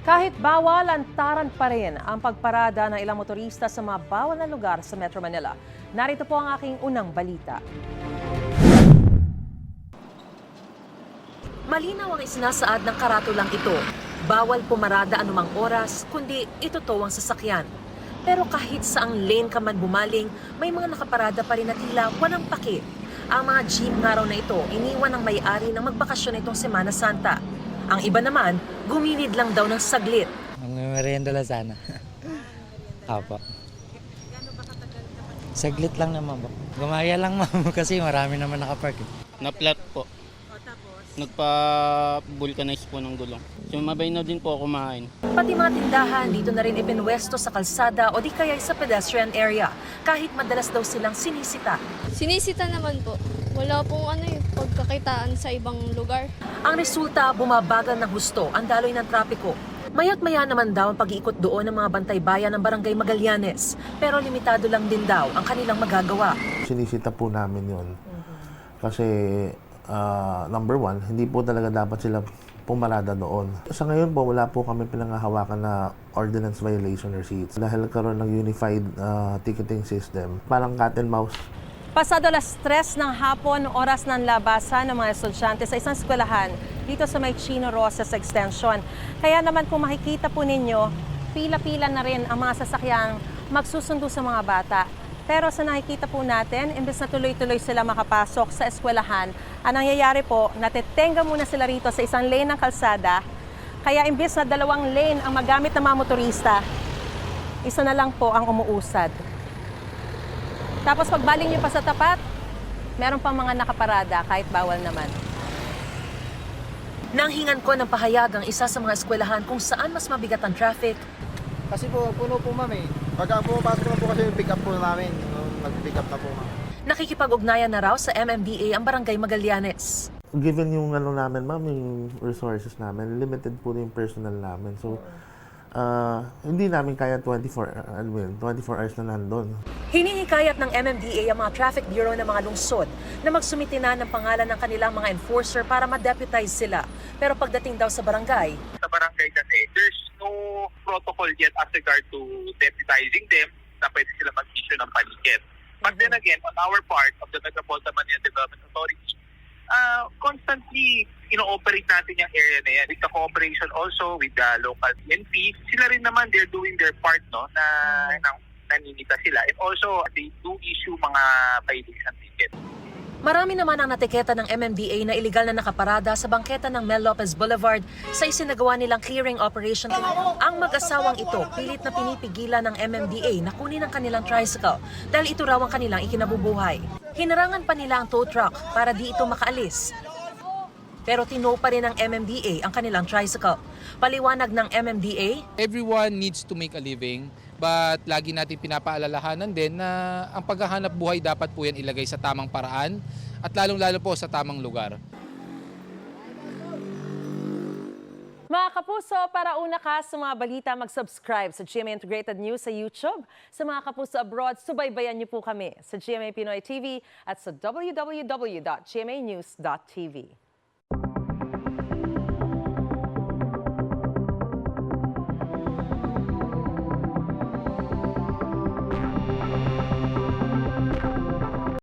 Kahit bawal, lantaran pa rin ang pagparada ng ilang motorista sa mga bawal na lugar sa Metro Manila. Narito po ang aking unang balita. Malinaw ang isinasaad ng karatulang ito. Bawal pumarada anumang oras, kundi ituto ang sasakyan. Pero kahit saang lane ka man bumaling, may mga nakaparada pa rin na tila walang paki. Ang mga jeep nga raw na ito, iniwan ng may-ari ng magbakasyon itong Semana Santa. Ang iba naman, gumilid lang daw ng saglit. Ang merienda lang sana. Apo. Saglit lang naman po. Gumaya lang ma'am kasi marami naman nakapark. Na-flat po. Nagpa-vulcanize po ng gulong. Sumabay na din po ako kumain. Pati mga tindahan dito na rin ipinwesto sa kalsada o di kaya sa pedestrian area. Kahit madalas daw silang sinisita. Sinisita naman po. Wala pong pagkakitaan sa ibang lugar. Ang resulta, bumabagal ng husto ang daloy ng trapiko. Maya't maya naman daw ang pag-iikot doon ng mga bantay bayan ng Barangay Magallanes. Pero limitado lang din daw ang kanilang magagawa. Sinisita po namin yun. Kasi number one, hindi po talaga dapat sila pumarada doon. Sa ngayon po, wala po kami pinanghahawakan na ordinance violation receipts. Dahil karoon ng unified ticketing system, parang cat and mouse. Pasado alas 3 ng hapon, oras ng labasan ng mga estudyante sa isang eskwelahan dito sa may Chino Rosas Extension. Kaya naman kung makikita po ninyo, pila-pila na rin ang mga sasakyang magsusundo sa mga bata. Pero sa nakikita po natin, imbes na tuloy-tuloy sila makapasok sa eskwelahan, ang nangyayari po, natetenga muna sila rito sa isang lane ng kalsada. Kaya imbes na 2 lane ang magamit ng mga motorista, isa na lang po ang umuusad. Tapos pagbaling nyo pa sa tapat, meron pang mga nakaparada kahit bawal naman. Nanghingan ko ng pahayag ang isa sa mga eskwelahan kung saan mas mabigat ang traffic. Kasi po, puno po ma'am eh. Pagka pumapasok na po kasi yung pick up po namin. Nag-pick up na po ma'am. Nakikipag-ugnayan na raw sa MMDA ang Barangay Magallanes. Given yung namin, ma'am, yung resources namin, limited po yung personnel namin. So, hindi namin kaya 24 hours na nandun. Hinihikayat ng MMDA ang mga traffic bureau ng mga lungsod na magsumiti na ng pangalan ng kanilang mga enforcer para ma-deputize sila. Pero pagdating daw sa barangay, kasi there's no protocol yet as regard to deputizing them na pwede sila mag-issue ng paniket. But then again, on our part of the Metropolitan Manila Development Authority, constantly ino-operate natin yung area na yan. With the cooperation also with the local PNP, sila rin naman, they're doing their part, no, na naninita sila. And also, they do issue mga violation tickets. marami naman ang natiketa ng MMDA na iligal na nakaparada sa bangketa ng Mel Lopez Boulevard sa isinagawa nilang clearing operation. Ang mag-asawang ito pilit na pinipigilan ng MMDA na kunin ang kanilang tricycle dahil ito raw ang kanilang ikinabubuhay. Hinarangan pa nila ang tow truck para di ito makaalis. Pero tinow pa rin ng MMDA ang kanilang tricycle. Paliwanag ng MMDA, everyone needs to make a living, but lagi natin pinapaalalahanan din na ang paghahanap buhay dapat po yan ilagay sa tamang paraan at lalong-lalo po sa tamang lugar. mga kapuso, para una ka sa mga balita, mag-subscribe sa GMA Integrated News sa YouTube. Sa mga kapuso abroad, subaybayan niyo po kami sa GMA Pinoy TV at sa www.gmanews.tv.